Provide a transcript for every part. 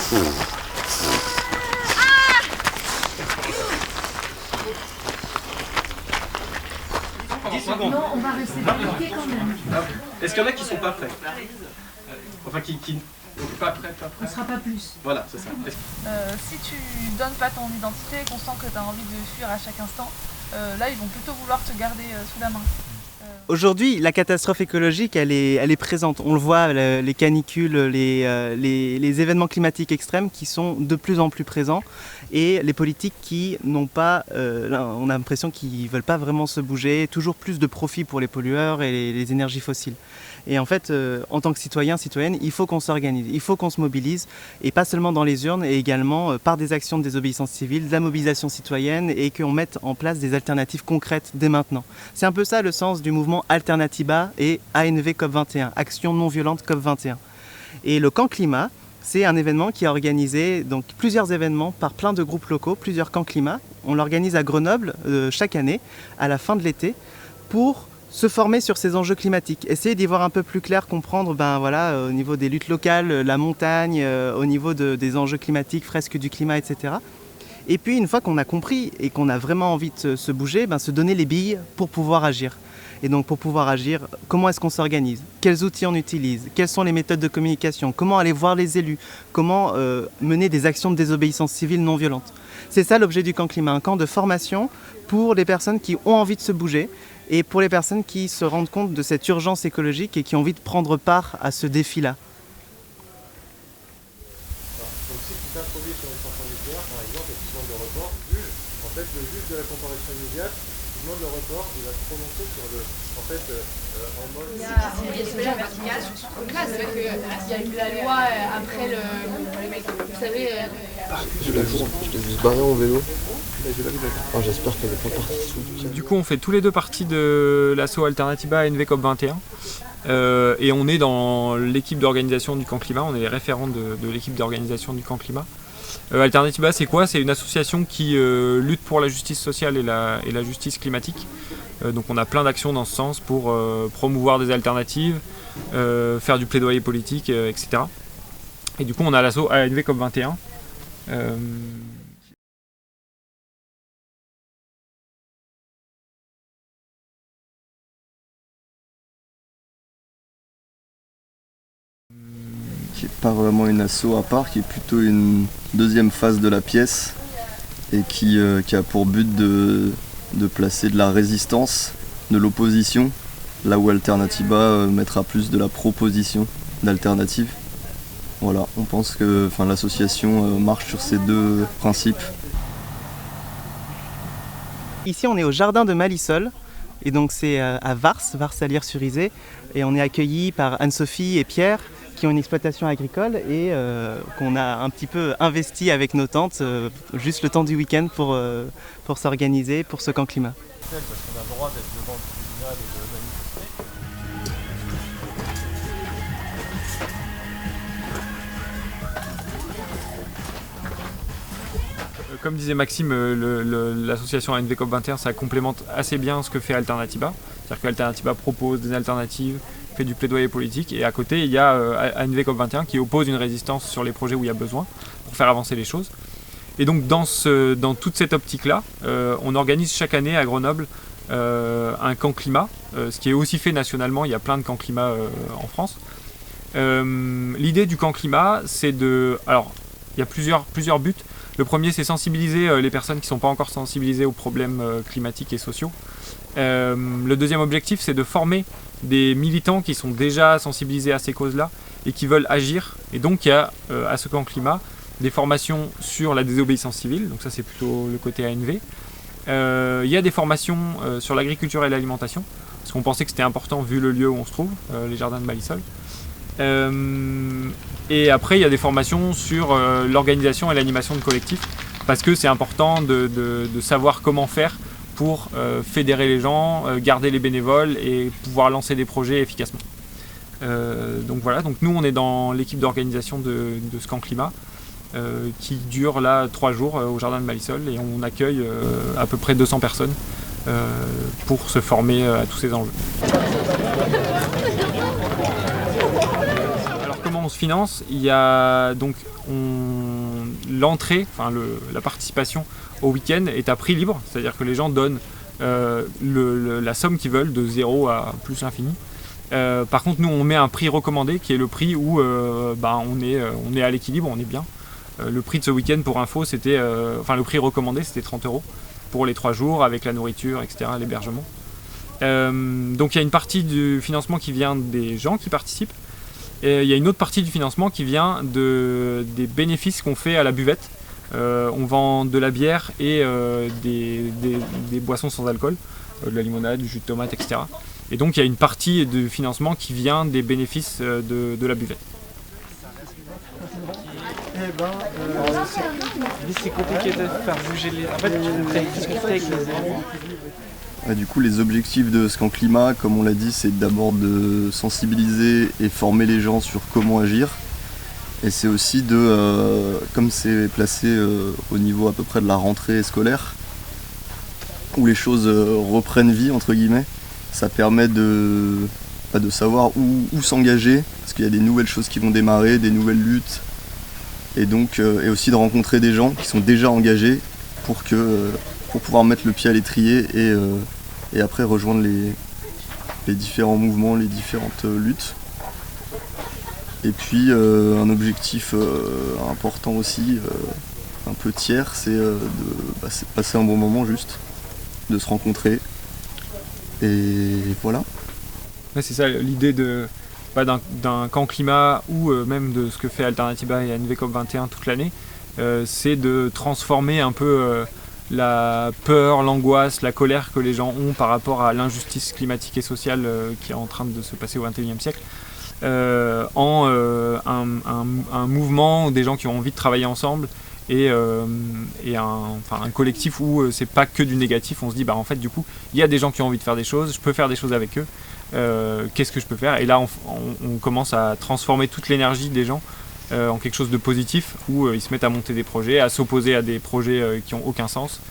Non, on va rester bloqué quand même. Est-ce qu'il y en a qui sont pas prêts? Enfin, qui pas prêts, pas prêts. On sera pas plus. Voilà, c'est ça. Si tu donnes pas ton identité, qu'on sent que tu as envie de fuir à chaque instant, là ils vont plutôt vouloir te garder sous la main. Aujourd'hui, la catastrophe écologique, elle est présente. On le voit, les canicules, les événements climatiques extrêmes qui sont de plus en plus présents et les politiques qui n'ont pas, on a l'impression qu'ils ne veulent pas vraiment se bouger, toujours plus de profit pour les pollueurs et les énergies fossiles. Et en fait, en tant que citoyen, citoyenne, il faut qu'on s'organise, il faut qu'on se mobilise, et pas seulement dans les urnes, et également par des actions de désobéissance civile, de la mobilisation citoyenne, et qu'on mette en place des alternatives concrètes dès maintenant. C'est un peu ça le sens du mouvement Alternatiba et ANV COP21, Action non violente COP21. Et le camp climat, c'est un événement qui a organisé donc, plusieurs événements par plein de groupes locaux, plusieurs camps climat. On l'organise à Grenoble chaque année, à la fin de l'été, pour se former sur ces enjeux climatiques, essayer d'y voir un peu plus clair, comprendre au niveau des luttes locales, la montagne, au niveau des enjeux climatiques, fresques du climat, etc. Et puis une fois qu'on a compris et qu'on a vraiment envie de se bouger, se donner les billes pour pouvoir agir. Et donc pour pouvoir agir, comment est-ce qu'on s'organise? Quels outils on utilise? Quelles sont les méthodes de communication? Comment aller voir les élus? Comment mener des actions de désobéissance civile non violente? C'est ça l'objet du camp climat, un camp de formation pour les personnes qui ont envie de se bouger et pour les personnes qui se rendent compte de cette urgence écologique et qui ont envie de prendre part à ce défi-là. Donc si tu t'introduis sur une centrale nucléaire, par exemple, et tu demandes le report, en fait, le juge de la comparution immédiate, tu demandes le report, il va se prononcer sur le... En fait, en mode... Il y a déjà un vertical sur ce truc-là, c'est vrai qu'il y a eu la loi après le... Vous savez... Je l'ai vu se barrer en vélo. Oh, j'espère qu'elle n'est pas partie. Du coup, on fait tous les deux partie de l'asso Alternatiba ANV COP21. Et on est dans l'équipe d'organisation du camp climat, on est les référents de l'équipe d'organisation du camp climat. Alternatiba, c'est quoi? C'est une association qui lutte pour la justice sociale et la justice climatique. Donc on a plein d'actions dans ce sens pour promouvoir des alternatives, faire du plaidoyer politique, etc. Et du coup, on a l'asso ANV COP21. Qui n'est pas vraiment une asso à part, qui est plutôt une deuxième phase de la pièce et qui a pour but de placer de la résistance, de l'opposition, là où Alternatiba mettra plus de la proposition d'alternatives. Voilà, on pense que l'association marche sur ces deux principes. Ici, on est au jardin de Malissol, et donc c'est à Vars à Lire-sur-Isère, et on est accueillis par Anne-Sophie et Pierre, qui ont une exploitation agricole et qu'on a un petit peu investi avec nos tantes, juste le temps du week-end pour s'organiser pour ce camp climat. Parce qu'on a le droit d'être devant le tribunal et de manifester. Comme disait Maxime, l'association ANV COP21, ça complémente assez bien ce que fait Alternatiba. C'est-à-dire qu'Alternatiba propose des alternatives, fait du plaidoyer politique, et à côté il y a ANV COP21 qui oppose une résistance sur les projets où il y a besoin pour faire avancer les choses. Et donc dans toute cette optique-là, on organise chaque année à Grenoble un camp climat, ce qui est aussi fait nationalement, il y a plein de camps climat en France. L'idée du camp climat, c'est de... Alors, il y a plusieurs buts. Le premier, c'est sensibiliser les personnes qui ne sont pas encore sensibilisées aux problèmes climatiques et sociaux. Le deuxième objectif, c'est de former des militants qui sont déjà sensibilisés à ces causes-là et qui veulent agir. Et donc, il y a à ce camp climat des formations sur la désobéissance civile, donc ça c'est plutôt le côté ANV. Il y a des formations sur l'agriculture et l'alimentation, parce qu'on pensait que c'était important vu le lieu où on se trouve, les jardins de Malissol. Et après, il y a des formations sur l'organisation et l'animation de collectifs, parce que c'est important de savoir comment faire pour fédérer les gens, garder les bénévoles et pouvoir lancer des projets efficacement. Donc voilà, donc nous on est dans l'équipe d'organisation de ce camp climat qui dure là 3 jours au jardin de Malissol, et on accueille à peu près 200 personnes pour se former à tous ces enjeux. Alors comment on on se finance, il y a donc l'entrée, enfin la participation au week-end est à prix libre, c'est-à-dire que les gens donnent la somme qu'ils veulent de 0 à plus l'infini. Par contre, nous on met un prix recommandé qui est le prix où on est à l'équilibre, on est bien. Le prix de ce week-end, pour info, c'était, le prix recommandé, c'était 30 € pour les 3 jours avec la nourriture, etc., l'hébergement. Donc il y a une partie du financement qui vient des gens qui participent. Et il y a une autre partie du financement qui vient des bénéfices qu'on fait à la buvette. On vend de la bière et des boissons sans alcool, de la limonade, du jus de tomate, etc. Et donc il y a une partie du financement qui vient des bénéfices de la buvette. C'est compliqué de faire bouger les... En fait, tu discuter avec les élèves. Du coup, les objectifs de Scan Climat, comme on l'a dit, c'est d'abord de sensibiliser et former les gens sur comment agir. Et c'est aussi comme c'est placé au niveau à peu près de la rentrée scolaire, où les choses reprennent vie, entre guillemets, ça permet de savoir où s'engager, parce qu'il y a des nouvelles choses qui vont démarrer, des nouvelles luttes, et donc et aussi de rencontrer des gens qui sont déjà engagés pour pouvoir mettre le pied à l'étrier et après rejoindre les différents mouvements, les différentes luttes. Et puis un objectif important aussi, un peu tiers, c'est c'est de passer un bon moment juste, de se rencontrer. Et voilà. Ouais, c'est ça l'idée d'un camp climat ou même de ce que fait Alternatiba et NVCOP21 toute l'année, c'est de transformer un peu la peur, l'angoisse, la colère que les gens ont par rapport à l'injustice climatique et sociale qui est en train de se passer au XXIe siècle en un mouvement des gens qui ont envie de travailler ensemble et un collectif où c'est pas que du négatif. On se dit en fait du coup il y a des gens qui ont envie de faire des choses, je peux faire des choses avec eux, qu'est-ce que je peux faire, et là on commence à transformer toute l'énergie des gens en quelque chose de positif où ils se mettent à monter des projets, à s'opposer à des projets qui n'ont aucun sens.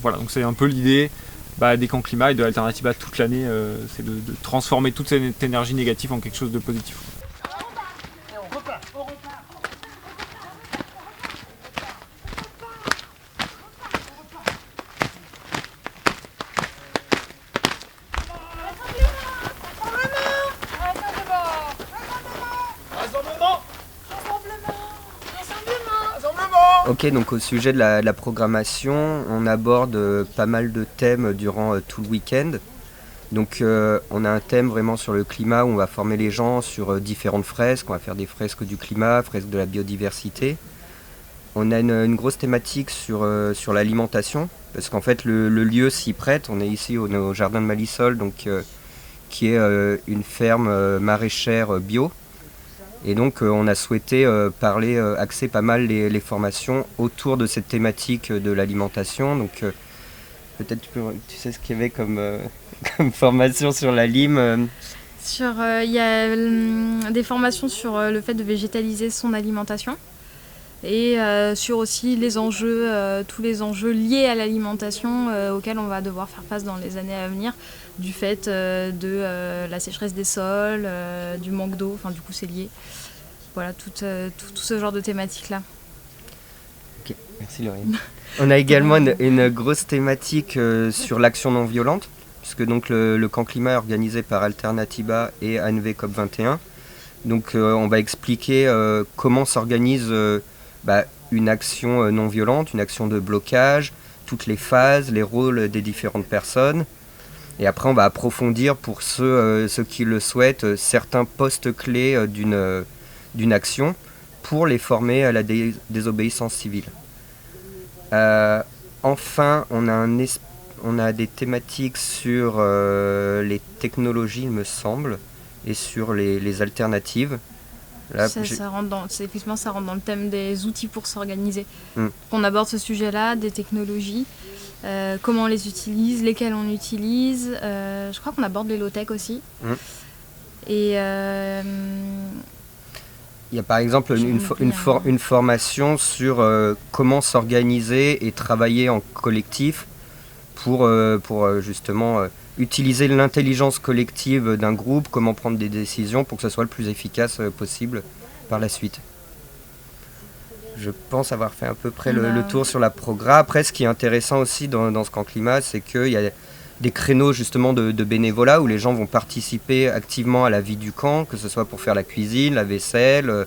Voilà, donc c'est un peu l'idée des camps climat et de Alternatiba toute l'année, c'est de transformer toute cette énergie négative en quelque chose de positif. Ok, donc au sujet de la programmation, on aborde pas mal de thèmes durant tout le week-end. Donc on a un thème vraiment sur le climat où on va former les gens sur différentes fresques. On va faire des fresques du climat, fresques de la biodiversité. On a une grosse thématique sur l'alimentation, parce qu'en fait le lieu s'y prête. On est ici au jardin de Malissol, donc, qui est une ferme maraîchère bio. Et donc on a souhaité axer pas mal les formations autour de cette thématique de l'alimentation. Donc peut-être tu sais ce qu'il y avait comme formation sur la lime. Il y a des formations sur le fait de végétaliser son alimentation et sur aussi les enjeux, tous les enjeux liés à l'alimentation auxquels on va devoir faire face dans les années à venir, du fait de la sécheresse des sols, du manque d'eau, enfin du coup c'est lié. Voilà, tout ce genre de thématiques-là. Ok, merci Laurine. On a également une grosse thématique sur l'action non violente, puisque donc le camp climat est organisé par Alternatiba et NVCOP21. Donc on va expliquer comment s'organise une action non violente, une action de blocage, toutes les phases, les rôles des différentes personnes. Et après on va approfondir pour ceux qui le souhaitent certains postes clés d'une action pour les former à la désobéissance civile. Enfin, on a des thématiques sur les technologies, il me semble, et sur les alternatives. Là, ça rentre dans le thème des outils pour s'organiser. On aborde ce sujet-là, des technologies, comment on les utilise, lesquelles on utilise. Je crois qu'on aborde les low-tech aussi. Et il y a par exemple une formation sur comment s'organiser et travailler en collectif pour justement utiliser l'intelligence collective d'un groupe, comment prendre des décisions pour que ce soit le plus efficace possible par la suite. Je pense avoir fait à peu près le tour sur la programme. Après, ce qui est intéressant aussi dans ce camp climat, c'est qu'il y a des créneaux justement de bénévolat où les gens vont participer activement à la vie du camp, que ce soit pour faire la cuisine, la vaisselle,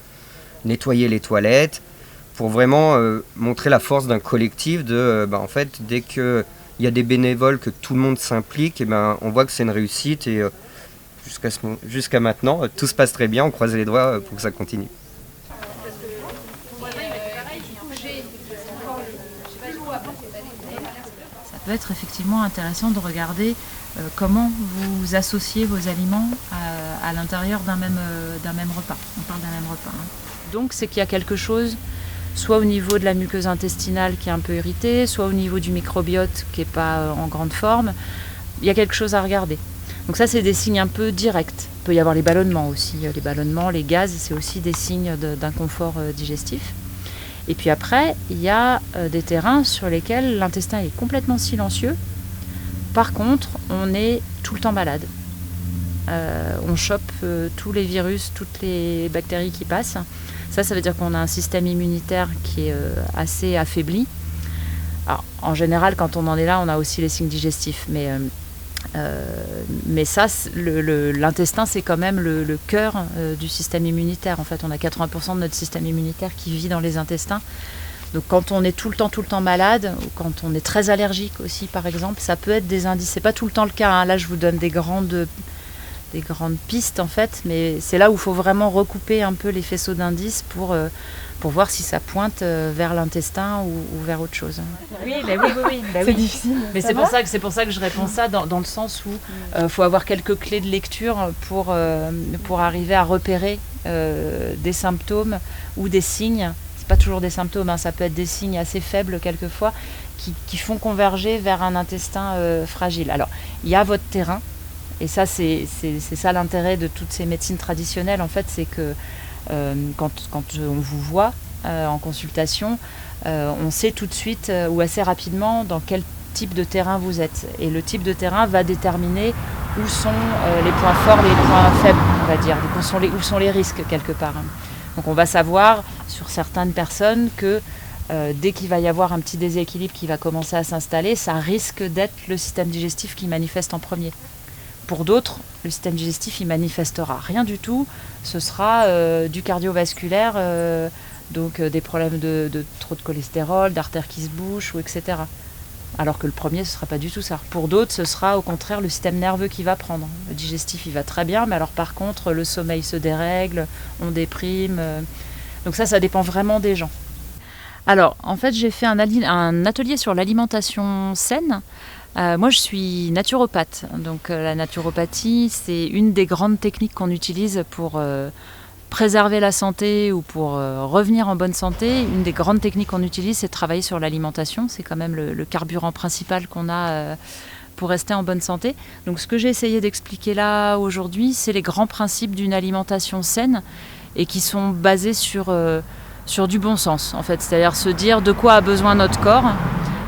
nettoyer les toilettes, pour vraiment montrer la force d'un collectif en fait, dès qu'il y a des bénévoles, que tout le monde s'implique, on voit que c'est une réussite et jusqu'à maintenant, tout se passe très bien, on croise les doigts pour que ça continue. Ça peut être effectivement intéressant de regarder comment vous associez vos aliments à l'intérieur d'un même repas. On parle d'un même repas. Donc c'est qu'il y a quelque chose, soit au niveau de la muqueuse intestinale qui est un peu irritée, soit au niveau du microbiote qui n'est pas en grande forme. Il y a quelque chose à regarder. Donc ça, c'est des signes un peu directs. Il peut y avoir les ballonnements aussi. Les ballonnements, les gaz, c'est aussi des signes d'inconfort digestif. Et puis après, il y a des terrains sur lesquels l'intestin est complètement silencieux. Par contre, on est tout le temps malade. On chope tous les virus, toutes les bactéries qui passent. Ça veut dire qu'on a un système immunitaire qui est assez affaibli. Alors, en général, quand on en est là, on a aussi les signes digestifs. Mais ça, l'intestin, c'est quand même le cœur du système immunitaire. En fait, on a 80% de notre système immunitaire qui vit dans les intestins. Donc quand on est tout le temps malade, ou quand on est très allergique aussi, par exemple, ça peut être des indices. C'est pas tout le temps le cas, hein. Là, je vous donne des grandes pistes, en fait, mais c'est là où il faut vraiment recouper un peu les faisceaux d'indices pour voir si ça pointe vers l'intestin ou vers autre chose. Oui. C'est difficile. Mais c'est pour ça que je réponds ça dans le sens où faut avoir quelques clés de lecture pour arriver à repérer des symptômes ou des signes. C'est pas toujours des symptômes, hein, ça peut être des signes assez faibles quelquefois qui font converger vers un intestin fragile. Alors, il y a votre terrain, et ça c'est ça l'intérêt de toutes ces médecines traditionnelles, en fait, c'est que quand on vous voit en consultation, on sait tout de suite ou assez rapidement dans quel type de terrain vous êtes. Et le type de terrain va déterminer où sont les points forts et les points faibles, on va dire, où sont les risques quelque part. Donc on va savoir sur certaines personnes que dès qu'il va y avoir un petit déséquilibre qui va commencer à s'installer, ça risque d'être le système digestif qui manifeste en premier. Pour d'autres, le système digestif, il manifestera rien du tout. Ce sera du cardiovasculaire, donc des problèmes de trop de cholestérol, d'artères qui se bouchent, etc. Alors que le premier, ce ne sera pas du tout ça. Pour d'autres, ce sera au contraire le système nerveux qui va prendre. Le digestif, il va très bien, mais alors par contre, le sommeil se dérègle, on déprime. Donc ça dépend vraiment des gens. Alors, en fait, j'ai fait un atelier sur l'alimentation saine. Moi, je suis naturopathe. Donc, la naturopathie, c'est une des grandes techniques qu'on utilise pour préserver la santé ou pour revenir en bonne santé. Une des grandes techniques qu'on utilise, c'est de travailler sur l'alimentation. C'est quand même le carburant principal qu'on a pour rester en bonne santé. Donc, ce que j'ai essayé d'expliquer là aujourd'hui, c'est les grands principes d'une alimentation saine et qui sont basés sur du bon sens, en fait. C'est-à-dire se dire de quoi a besoin notre corps.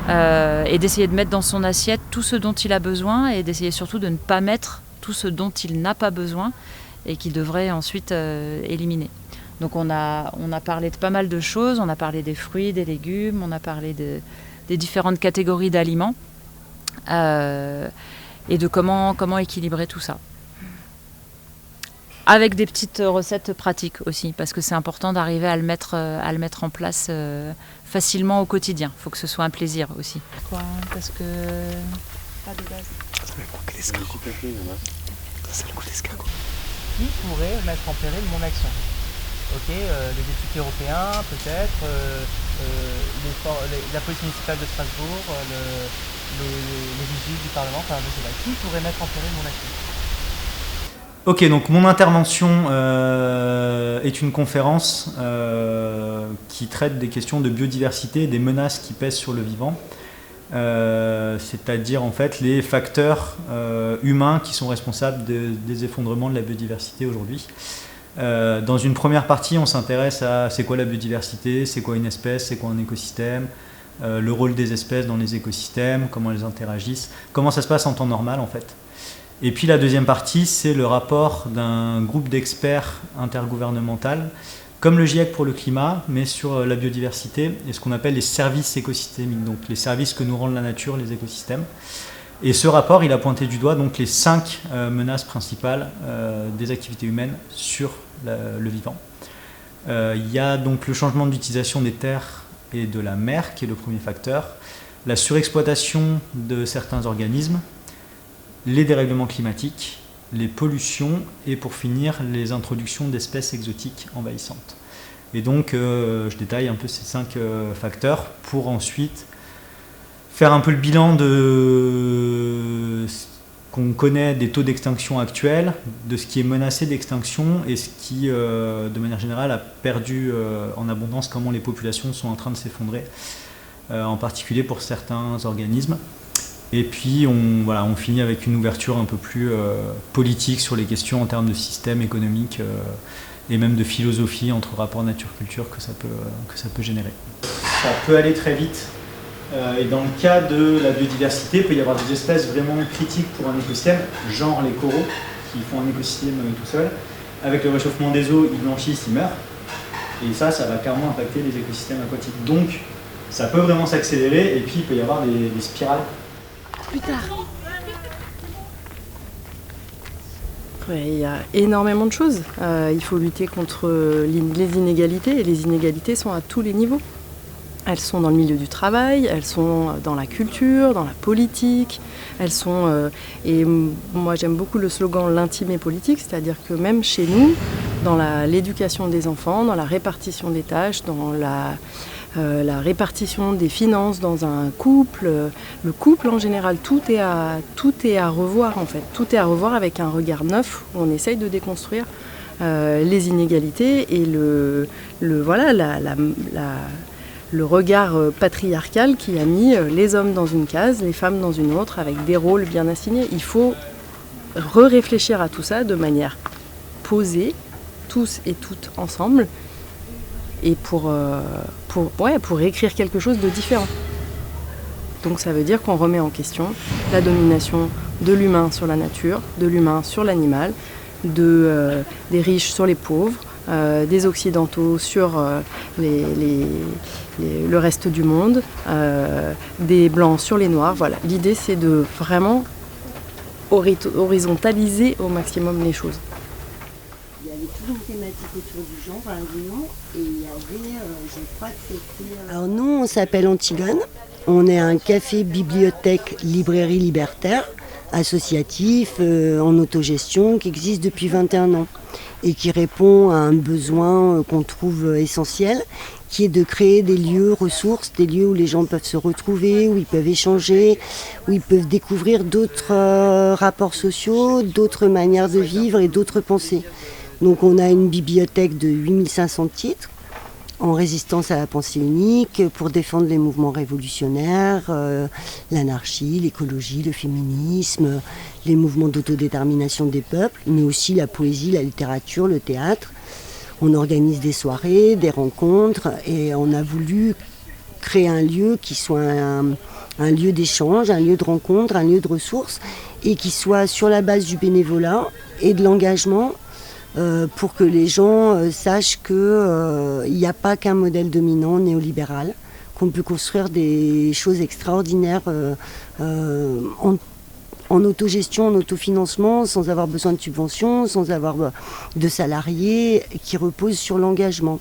Et d'essayer de mettre dans son assiette tout ce dont il a besoin et d'essayer surtout de ne pas mettre tout ce dont il n'a pas besoin et qu'il devrait ensuite éliminer. Donc on a parlé de pas mal de choses, on a parlé des fruits, des légumes, on a parlé des différentes catégories d'aliments et de comment équilibrer tout ça. Avec des petites recettes pratiques aussi, parce que c'est important d'arriver à le mettre en place facilement au quotidien. Il faut que ce soit un plaisir aussi. Quoi ? Parce que... Pas de base. Ça me manque l'escargot. Ça le goût d'escargot. Qui pourrait mettre en péril mon action ? Ok, les députés européens, peut-être, la police municipale de Strasbourg, les vigiles du Parlement, enfin je sais pas. Qui pourrait mettre en péril mon action ? Ok, donc mon intervention est une conférence qui traite des questions de biodiversité et des menaces qui pèsent sur le vivant, c'est-à-dire en fait les facteurs humains qui sont responsables des effondrements de la biodiversité aujourd'hui. Dans une première partie, on s'intéresse à c'est quoi la biodiversité, c'est quoi une espèce, c'est quoi un écosystème, le rôle des espèces dans les écosystèmes, comment elles interagissent, comment ça se passe en temps normal en fait. Et puis la deuxième partie, c'est le rapport d'un groupe d'experts intergouvernemental, comme le GIEC pour le climat, mais sur la biodiversité et ce qu'on appelle les services écosystémiques, donc les services que nous rendent la nature, les écosystèmes. Et ce rapport, il a pointé du doigt donc les 5 menaces principales des activités humaines sur le vivant. Il y a donc le changement d'utilisation des terres et de la mer, qui est le premier facteur, la surexploitation de certains organismes, les dérèglements climatiques, les pollutions et pour finir les introductions d'espèces exotiques envahissantes. Et donc je détaille un peu ces 5 facteurs pour ensuite faire un peu le bilan de ce qu'on connaît des taux d'extinction actuels, de ce qui est menacé d'extinction et ce qui, de manière générale, a perdu en abondance, comment les populations sont en train de s'effondrer, en particulier pour certains organismes. Et puis on finit avec une ouverture un peu plus politique sur les questions en termes de système économique et même de philosophie entre rapport nature-culture que ça peut générer. Ça peut aller très vite. Et dans le cas de la biodiversité, il peut y avoir des espèces vraiment critiques pour un écosystème, genre les coraux, qui font un écosystème tout seul. Avec le réchauffement des eaux, ils blanchissent, ils meurent. Et ça va carrément impacter les écosystèmes aquatiques. Donc, ça peut vraiment s'accélérer, et puis il peut y avoir des spirales. Plus tard. Il y a énormément de choses. Il faut lutter contre les inégalités, et les inégalités sont à tous les niveaux. Elles sont dans le milieu du travail, elles sont dans la culture, dans la politique, elles sont... et moi j'aime beaucoup le slogan « l'intime est politique », c'est-à-dire que même chez nous, dans l'éducation des enfants, dans la répartition des tâches, dans la répartition des finances dans un couple, le couple en général, tout est à revoir en fait. Tout est à revoir avec un regard neuf où on essaye de déconstruire les inégalités et le regard patriarcal qui a mis les hommes dans une case, les femmes dans une autre, avec des rôles bien assignés. Il faut réfléchir à tout ça de manière posée, tous et toutes ensemble, et pour écrire quelque chose de différent. Donc ça veut dire qu'on remet en question la domination de l'humain sur la nature, de l'humain sur l'animal, des riches sur les pauvres, des occidentaux sur le reste du monde, des blancs sur les noirs. Voilà. L'idée c'est de vraiment horizontaliser au maximum les choses. Il y avait toujours une thématique autour du genre, et il y avait, je crois que c'était... Alors nous, on s'appelle Antigone, on est un café, bibliothèque, librairie libertaire, associatif, en autogestion, qui existe depuis 21 ans et qui répond à un besoin qu'on trouve essentiel, qui est de créer des lieux ressources, des lieux où les gens peuvent se retrouver, où ils peuvent échanger, où ils peuvent découvrir d'autres rapports sociaux, d'autres manières de vivre et d'autres pensées. Donc on a une bibliothèque de 8500 titres, en résistance à la pensée unique, pour défendre les mouvements révolutionnaires, l'anarchie, l'écologie, le féminisme, les mouvements d'autodétermination des peuples, mais aussi la poésie, la littérature, le théâtre. On organise des soirées, des rencontres, et on a voulu créer un lieu qui soit un lieu d'échange, un lieu de rencontre, un lieu de ressources, et qui soit sur la base du bénévolat et de l'engagement, pour que les gens sachent qu'il n'y a pas qu'un modèle dominant néolibéral, qu'on peut construire des choses extraordinaires en autogestion, en autofinancement, sans avoir besoin de subventions, sans avoir de salariés, qui reposent sur l'engagement.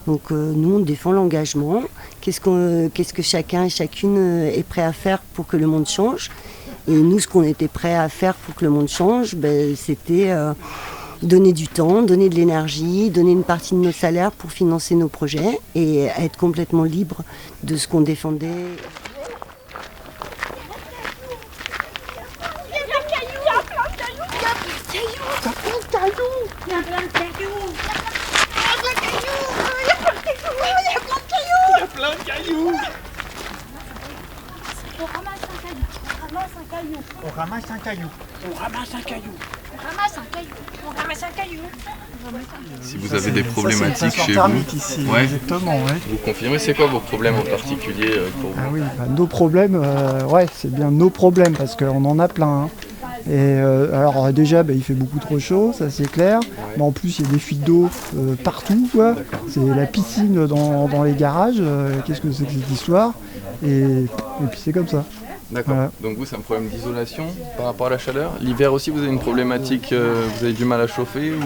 Donc nous, on défend l'engagement. Qu'est-ce que chacun et chacune est prêt à faire pour que le monde change? Et nous, ce qu'on était prêt à faire pour que le monde change, c'était... donner du temps, donner de l'énergie, donner une partie de nos salaires pour financer nos projets et être complètement libre de ce qu'on défendait. On ramasse un caillou. On ramasse un caillou. On ramasse un caillou. On ramasse un caillou. Si vous avez des problématiques chez vous, ici, ouais. Exactement, ouais. Vous confirmez, c'est quoi vos problèmes en particulier pour vous? Ah oui, nos problèmes, c'est bien nos problèmes parce qu'on en a plein. Hein. Et alors déjà, il fait beaucoup trop chaud, ça c'est clair. Ouais. Mais en plus, il y a des fuites d'eau partout, quoi. C'est la piscine dans les garages. Qu'est-ce que c'est que cette histoire? Et puis c'est comme ça. D'accord. Voilà. Donc vous, c'est un problème d'isolation par rapport à la chaleur. L'hiver aussi, vous avez une problématique, vous avez du mal à chauffer ou...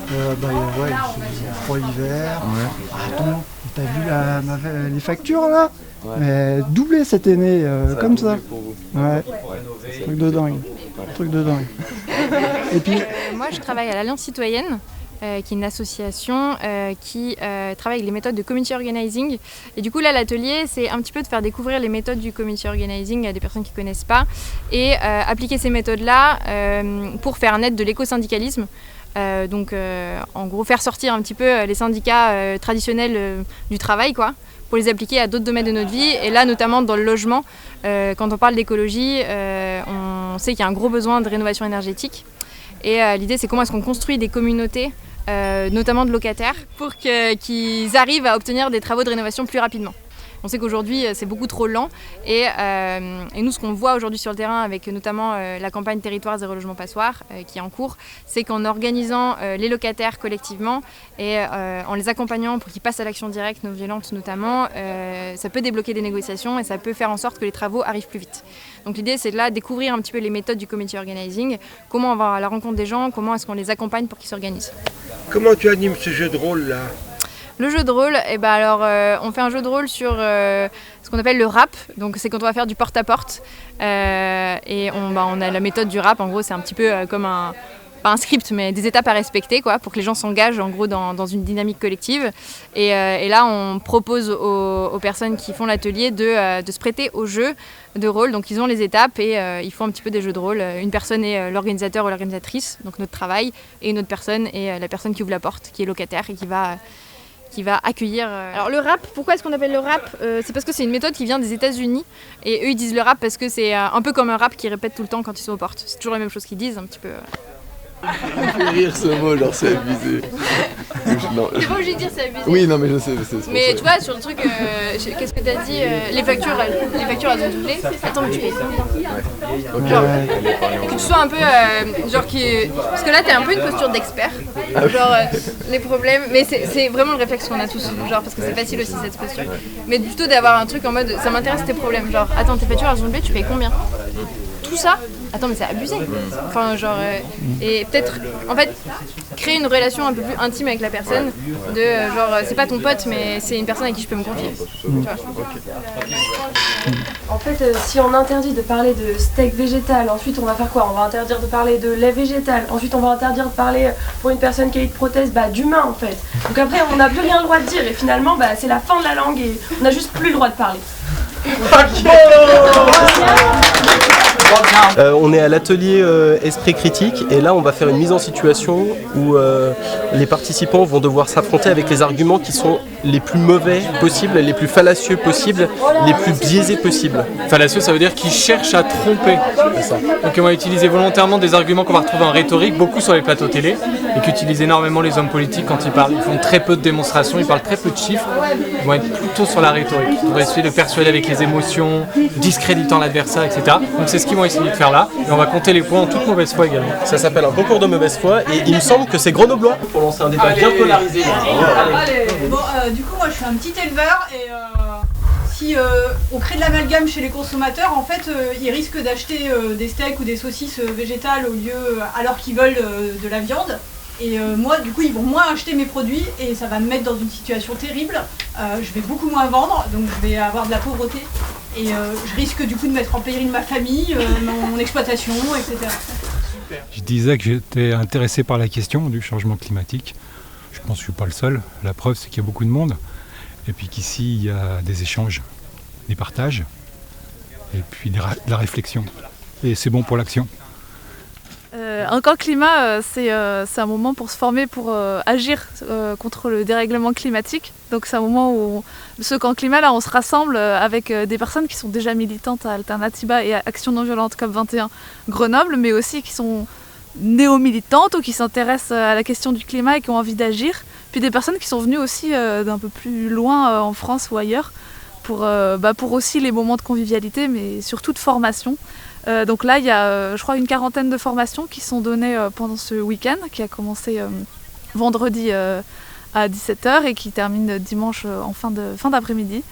Ouais, il fait froid l'hiver. Ouais. Attends, t'as vu les factures là? Ouais. Mais doublé cette année, comme ça. Pour vous. Ouais. Truc de dingue. Ouais. Truc de dingue. Et puis... moi, je travaille à l'Alliance Citoyenne. Qui est une association qui travaille avec les méthodes de community organizing. Et du coup, là, l'atelier, c'est un petit peu de faire découvrir les méthodes du community organizing à des personnes qui ne connaissent pas et appliquer ces méthodes-là pour faire naître de l'éco-syndicalisme. En gros, faire sortir un petit peu les syndicats traditionnels du travail, quoi, pour les appliquer à d'autres domaines de notre vie. Et là, notamment dans le logement, quand on parle d'écologie, on sait qu'il y a un gros besoin de rénovation énergétique. Et l'idée, c'est comment est-ce qu'on construit des communautés, notamment de locataires, pour qu'ils arrivent à obtenir des travaux de rénovation plus rapidement. On sait qu'aujourd'hui, c'est beaucoup trop lent. Et nous, ce qu'on voit aujourd'hui sur le terrain, avec notamment la campagne Territoire Zéro Logement Passoire, qui est en cours, c'est qu'en organisant les locataires collectivement et en les accompagnant pour qu'ils passent à l'action directe, non violente notamment, ça peut débloquer des négociations et ça peut faire en sorte que les travaux arrivent plus vite. Donc l'idée, c'est de là découvrir un petit peu les méthodes du community organizing, comment on va à la rencontre des gens, comment est-ce qu'on les accompagne pour qu'ils s'organisent. Comment tu animes ce jeu de rôle-là ? Le jeu de rôle, on fait un jeu de rôle sur ce qu'on appelle le rap. Donc c'est quand on va faire du porte-à-porte. Et on a la méthode du rap. En gros, c'est un petit peu comme pas un script, mais des étapes à respecter, quoi, pour que les gens s'engagent en gros dans une dynamique collective. Et là, on propose aux personnes qui font l'atelier de se prêter au jeu de rôle. Donc ils ont les étapes et ils font un petit peu des jeux de rôle. Une personne est l'organisateur ou l'organisatrice, donc notre travail, et une autre personne est la personne qui ouvre la porte, qui est locataire et qui va accueillir... Alors le rap, pourquoi est-ce qu'on appelle le rap ? C'est parce que c'est une méthode qui vient des États-Unis et eux ils disent le rap parce que c'est un peu comme un rap qu'ils répètent tout le temps quand ils sont aux portes. C'est toujours la même chose qu'ils disent, un petit peu... Ça fait rire ce mot, genre c'est abusé. T'es pas obligé de dire c'est abusé. Oui, non mais je sais. Mais tu vois, sur le truc, qu'est-ce que t'as dit les factures elles ont doublé. Attends, mais tu payes combien ? Ok, que tu sois un peu, parce que là t'es un peu une posture d'expert. Genre, les problèmes, mais c'est vraiment le réflexe qu'on a tous, genre, parce que c'est facile aussi cette posture. Mais plutôt d'avoir un truc en mode, ça m'intéresse tes problèmes, genre, attends, tes factures elles ont doublé, tu payes combien ? Tout ça ? Attends, mais c'est abusé. Enfin, genre, et peut-être, en fait, créer une relation un peu plus intime avec la personne, c'est pas ton pote, mais c'est une personne avec qui je peux me confier. Tu vois. En fait, si on interdit de parler de steak végétal, ensuite on va faire quoi ? On va interdire de parler de lait végétal, ensuite on va interdire de parler, pour une personne qui a eu de prothèse, d'humain en fait. Donc après, on n'a plus rien le droit de dire, et finalement, c'est la fin de la langue, et on n'a juste plus le droit de parler. On est à l'atelier Esprit Critique et là on va faire une mise en situation où les participants vont devoir s'affronter avec les arguments qui sont les plus mauvais possibles, les plus fallacieux possibles, les plus biaisés possibles. Fallacieux, ça veut dire qu'ils cherchent à tromper. C'est ça. Donc on va utiliser volontairement des arguments qu'on va retrouver en rhétorique, beaucoup sur les plateaux télé, et qu'utilisent énormément les hommes politiques quand ils parlent. Ils font très peu de démonstrations, ils parlent très peu de chiffres, ils vont être plutôt sur la rhétorique. On va essayer de persuader avec les émotions, discréditant l'adversaire, etc. Donc c'est ce qu'ils vont essayer de faire là, et on va compter les points en toute mauvaise foi également. Ça s'appelle un concours de mauvaise foi, et il me semble que c'est grenoblois pour lancer un débat bien polarisé. Bon, du coup, moi je suis un petit éleveur et si on crée de l'amalgame chez les consommateurs, en fait, ils risquent d'acheter des steaks ou des saucisses végétales au lieu, alors qu'ils veulent de la viande. Et moi, du coup, ils vont moins acheter mes produits et ça va me mettre dans une situation terrible. Je vais beaucoup moins vendre, donc je vais avoir de la pauvreté. Et je risque du coup de mettre en péril ma famille, mon exploitation, etc. Je disais que j'étais intéressé par la question du changement climatique. Je pense que je ne suis pas le seul. La preuve, c'est qu'il y a beaucoup de monde. Et puis qu'ici, il y a des échanges, des partages, et puis de la réflexion. Et c'est bon pour l'action. Un camp climat, c'est un moment pour se former, pour agir contre le dérèglement climatique. Donc c'est un moment où ce camp climat, là, on se rassemble avec des personnes qui sont déjà militantes à Alternatiba et à Action non violente COP21 Grenoble, mais aussi qui sont néo-militantes ou qui s'intéressent à la question du climat et qui ont envie d'agir. Puis des personnes qui sont venues aussi d'un peu plus loin en France ou ailleurs pour aussi les moments de convivialité, mais surtout de formation. Donc là, il y a, je crois, une quarantaine de formations qui sont données pendant ce week-end, qui a commencé vendredi à 17h et qui termine dimanche en fin d'après-midi.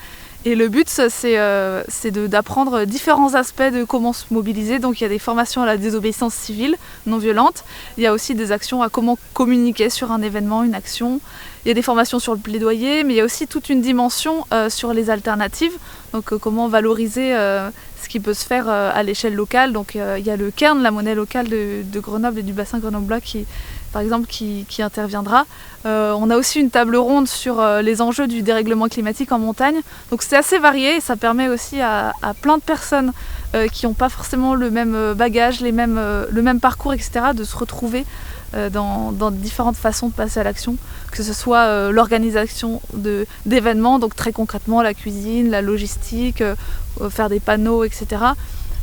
Et le but, c'est d'apprendre différents aspects de comment se mobiliser. Donc il y a des formations à la désobéissance civile non violente. Il y a aussi des actions à comment communiquer sur un événement, une action. Il y a des formations sur le plaidoyer, mais il y a aussi toute une dimension sur les alternatives. Donc comment valoriser ce qui peut se faire à l'échelle locale. Donc il y a le Cairn, la monnaie locale de Grenoble et du bassin grenoblois par exemple, qui interviendra. On a aussi une table ronde sur les enjeux du dérèglement climatique en montagne. Donc c'est assez varié et ça permet aussi à plein de personnes qui n'ont pas forcément le même bagage, le même parcours, etc., de se retrouver dans différentes façons de passer à l'action, que ce soit l'organisation d'événements, donc très concrètement la cuisine, la logistique, faire des panneaux, etc.,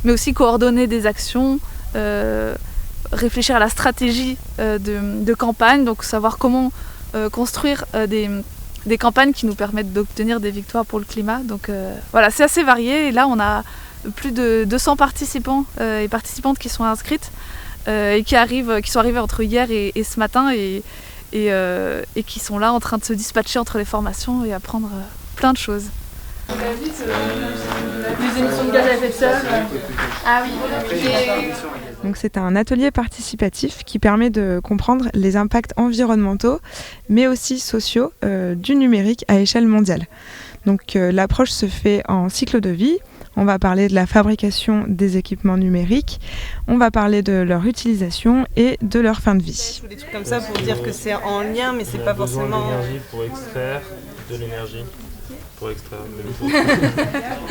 mais aussi coordonner des actions, réfléchir à la stratégie de campagne, donc savoir comment construire des campagnes qui nous permettent d'obtenir des victoires pour le climat. Donc voilà, c'est assez varié et là on a plus de 200 participants et participantes qui sont inscrites et qui sont arrivés entre hier et ce matin et qui sont là en train de se dispatcher entre les formations et apprendre plein de choses. Les émissions de gaz à effet de serre. Ah oui. Donc c'est un atelier participatif qui permet de comprendre les impacts environnementaux mais aussi sociaux du numérique à échelle mondiale. Donc l'approche se fait en cycle de vie. On va parler de la fabrication des équipements numériques, on va parler de leur utilisation et de leur fin de vie. Des trucs comme ça pour dire que c'est en lien, mais c'est pas forcément... de l'énergie pour extraire de l'énergie. Pour extraire de l'énergie.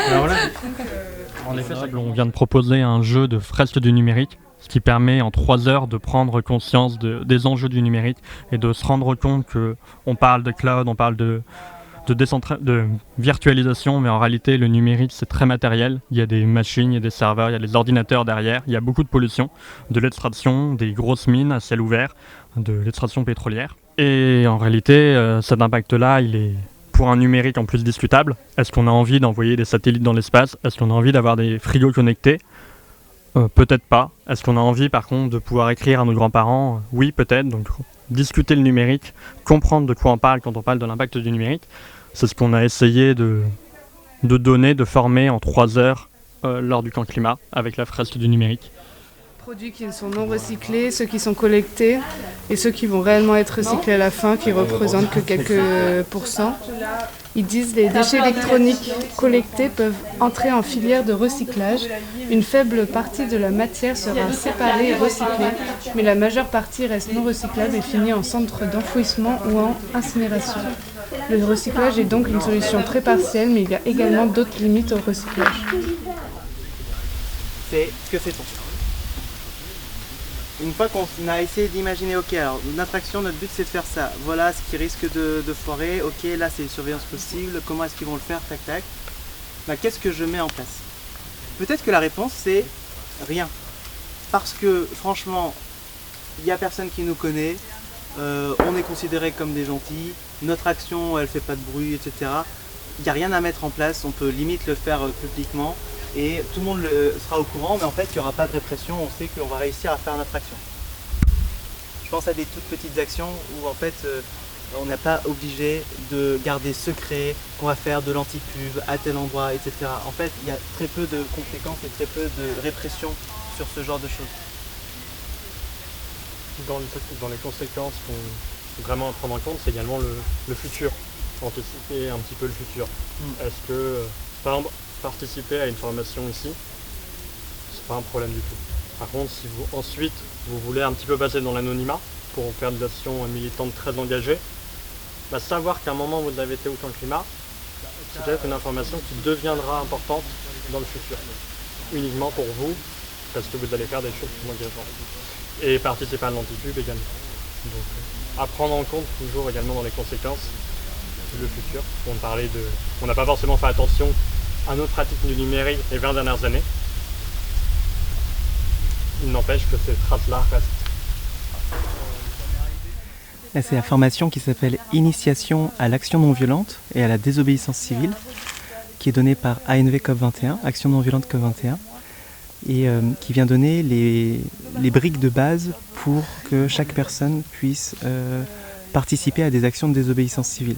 Alors voilà. En effet, on vient de proposer un jeu de fresques du numérique, ce qui permet en 3 heures de prendre conscience des enjeux du numérique et de se rendre compte qu'on parle de cloud, on parle de virtualisation, mais en réalité le numérique c'est très matériel. Il y a des machines, il y a des serveurs, il y a des ordinateurs derrière, il y a beaucoup de pollution, de l'extraction, des grosses mines à ciel ouvert, de l'extraction pétrolière. Et en réalité cet impact-là, il est pour un numérique en plus discutable. Est-ce qu'on a envie d'envoyer des satellites dans l'espace? Est-ce qu'on a envie d'avoir des frigos connectés? Peut-être pas. Est-ce qu'on a envie par contre de pouvoir écrire à nos grands-parents? Oui, peut-être. Donc discuter le numérique, comprendre de quoi on parle quand on parle de l'impact du numérique, c'est ce qu'on a essayé de donner, de former en 3 heures lors du camp climat avec la fresque du numérique. Produits qui sont non recyclés, ceux qui sont collectés et ceux qui vont réellement être recyclés à la fin, qui représentent que quelques pourcents. Ils disent les déchets électroniques collectés peuvent entrer en filière de recyclage. Une faible partie de la matière sera séparée et recyclée, mais la majeure partie reste non recyclable et finit en centre d'enfouissement ou en incinération. Le recyclage est donc une solution très partielle, mais il y a également d'autres limites au recyclage. Que fait-on? Une fois qu'on a essayé d'imaginer, ok, alors notre action, notre but c'est de faire ça, voilà ce qui risque de foirer, ok, là c'est une surveillance possible, comment est-ce qu'ils vont le faire, tac tac. Bah, qu'est-ce que je mets en place? Peut-être que la réponse c'est rien. Parce que franchement, il n'y a personne qui nous connaît, on est considérés comme des gentils, notre action elle fait pas de bruit, etc. Il n'y a rien à mettre en place, on peut limite le faire publiquement. Et tout le monde sera au courant, mais en fait il n'y aura pas de répression, on sait qu'on va réussir à faire notre action. Je pense à des toutes petites actions où en fait on n'est pas obligé de garder secret qu'on va faire de l'anti-pub à tel endroit, etc. En fait il y a très peu de conséquences et très peu de répression sur ce genre de choses. Dans les conséquences qu'on faut vraiment prendre en compte, c'est également le futur, anticiper un petit peu le futur. Est-ce que, par exemple, participer à une formation ici, c'est pas un problème du tout. Par contre, si ensuite vous voulez un petit peu passer dans l'anonymat pour faire des actions militantes très engagées, bah, savoir qu'à un moment vous avez été au camp climat, c'est peut-être une information qui deviendra importante dans le futur. Uniquement pour vous, parce que vous allez faire des choses plus engageantes. Et participer à l'anti-pub également. Donc à prendre en compte toujours également dans les conséquences le futur. On n'a pas forcément fait attention à nos pratiques du numérique les 20 dernières années. Il n'empêche que ces traces-là restent Là, c'est la formation qui s'appelle Initiation à l'action non violente et à la désobéissance civile, qui est donnée par ANV COP21, Action non violente COP21, et qui vient donner les briques de base pour que chaque personne puisse participer à des actions de désobéissance civile.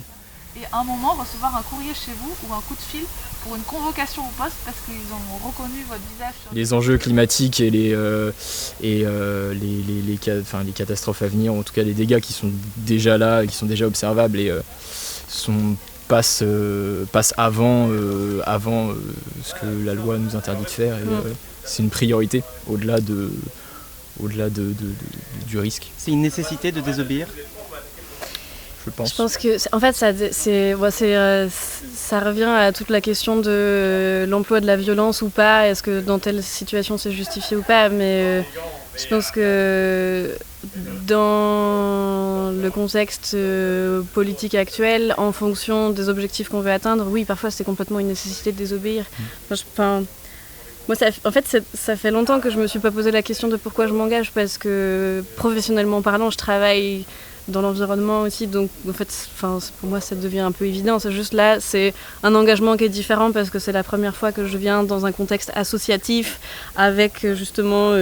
Et à un moment, recevoir un courrier chez vous ou un coup de fil pour une convocation au poste parce qu'ils ont reconnu votre visage. Les enjeux climatiques et les catastrophes à venir, en tout cas les dégâts qui sont déjà là, qui sont déjà observables et passent avant ce que la loi nous interdit de faire. Et, c'est une priorité au-delà du risque. C'est une nécessité de désobéir ? Je pense que, en fait, ça revient à toute la question de l'emploi de la violence ou pas. Est-ce que dans telle situation c'est justifié ou pas? Mais je pense que dans le contexte politique actuel, en fonction des objectifs qu'on veut atteindre, oui, parfois c'est complètement une nécessité de désobéir. Moi, ça fait longtemps que je me suis pas posé la question de pourquoi je m'engage, parce que professionnellement parlant, je travaille dans l'environnement aussi, donc en fait, pour moi ça devient un peu évident. C'est juste là, c'est un engagement qui est différent parce que c'est la première fois que je viens dans un contexte associatif avec justement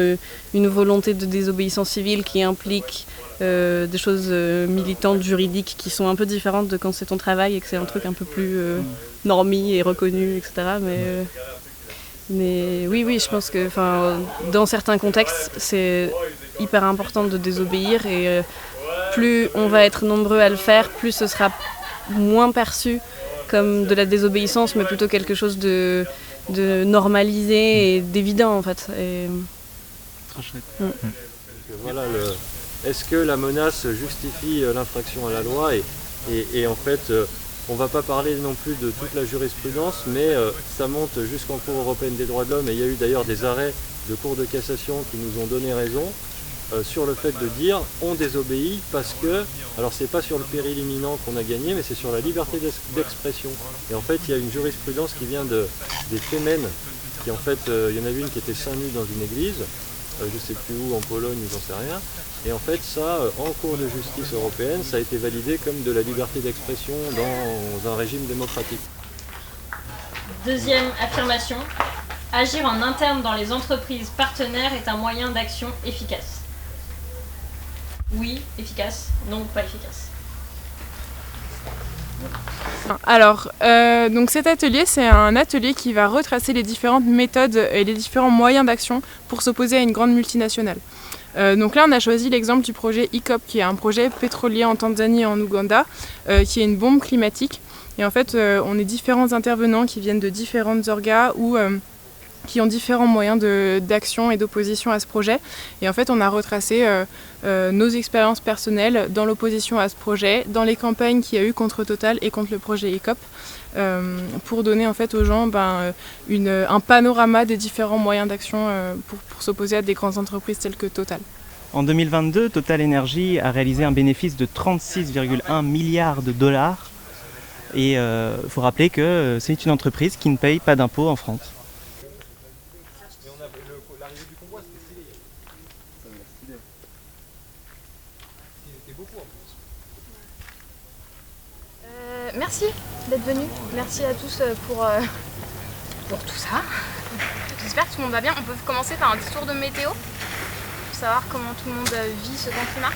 une volonté de désobéissance civile qui implique des choses militantes, juridiques, qui sont un peu différentes de quand c'est ton travail et que c'est un truc un peu plus normé et reconnu, etc. Mais oui, je pense que dans certains contextes, c'est hyper important de désobéir et plus on va être nombreux à le faire, plus ce sera moins perçu comme de la désobéissance, mais plutôt quelque chose de normalisé et d'évident en fait. Très chouette. Voilà, est-ce que la menace justifie l'infraction à la loi et en fait, on ne va pas parler non plus de toute la jurisprudence, mais ça monte jusqu'en Cour européenne des droits de l'homme et il y a eu d'ailleurs des arrêts de Cour de cassation qui nous ont donné raison sur le fait de dire on désobéit parce que, alors c'est pas sur le péril imminent qu'on a gagné, mais c'est sur la liberté d'expression. Et en fait il y a une jurisprudence qui vient des Femen, qui en fait, il y en avait une qui était seins nus dans une église, je sais plus où, en Pologne, j'en sais rien. Et en fait ça, en Cour de justice européenne, ça a été validé comme de la liberté d'expression dans un régime démocratique. Deuxième affirmation, agir en interne dans les entreprises partenaires est un moyen d'action efficace. Oui, efficace. Non, pas efficace. Alors, donc cet atelier, c'est un atelier qui va retracer les différentes méthodes et les différents moyens d'action pour s'opposer à une grande multinationale. Donc là, on a choisi l'exemple du projet ICOP, qui est un projet pétrolier en Tanzanie et en Ouganda, qui est une bombe climatique. Et en fait, on est différents intervenants qui viennent de différentes orgas ou qui ont différents moyens d'action et d'opposition à ce projet. Et en fait, on a retracé nos expériences personnelles dans l'opposition à ce projet, dans les campagnes qu'il y a eu contre Total et contre le projet ICOP, pour donner en fait aux gens un panorama des différents moyens d'action pour s'opposer à des grandes entreprises telles que Total. En 2022, Total Energy a réalisé un bénéfice de 36,1 milliards de dollars. Et il faut rappeler que c'est une entreprise qui ne paye pas d'impôts en France. Merci d'être venus. Merci à tous pour tout ça. J'espère que tout le monde va bien. On peut commencer par un petit tour de météo pour savoir comment tout le monde vit ce temps climat.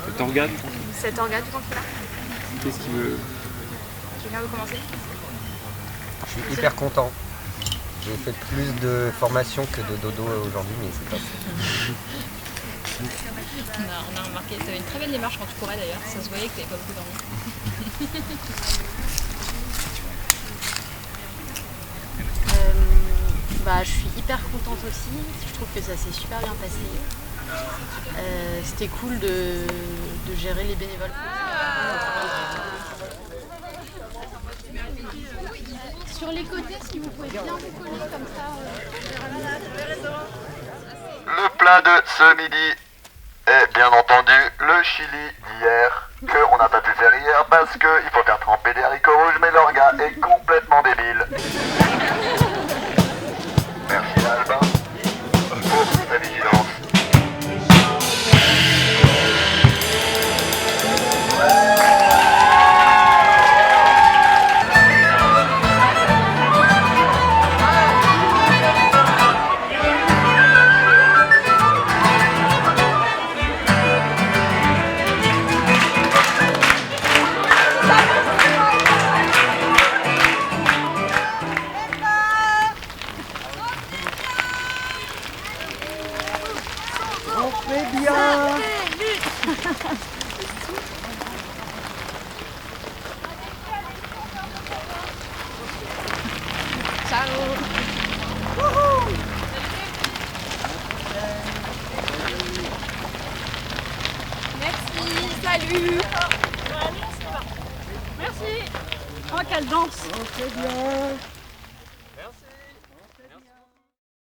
Cet organe du temps climat. Qu'est-ce qu'il veut? Quelqu'un veut commencer? Je suis hyper content. J'ai fait plus de formation que de dodo aujourd'hui, mais c'est pas ça. On a remarqué, tu avais une très belle démarche quand tu courais d'ailleurs, ça se voyait que tu n'avais pas beaucoup dormi. Je suis hyper contente aussi, je trouve que ça s'est super bien passé. C'était cool de gérer les bénévoles. Sur les côtés, si vous pouvez bien vous coller comme ça. Le plat de ce midi est bien entendu le chili d'hier, qu'on n'a pas pu faire hier parce qu'il faut faire tremper des haricots rouges, mais l'orga est complètement débile. Merci Albin pour ta vigilance. Merci, salut. Merci. Oh, quelle danse. Oh, très bien.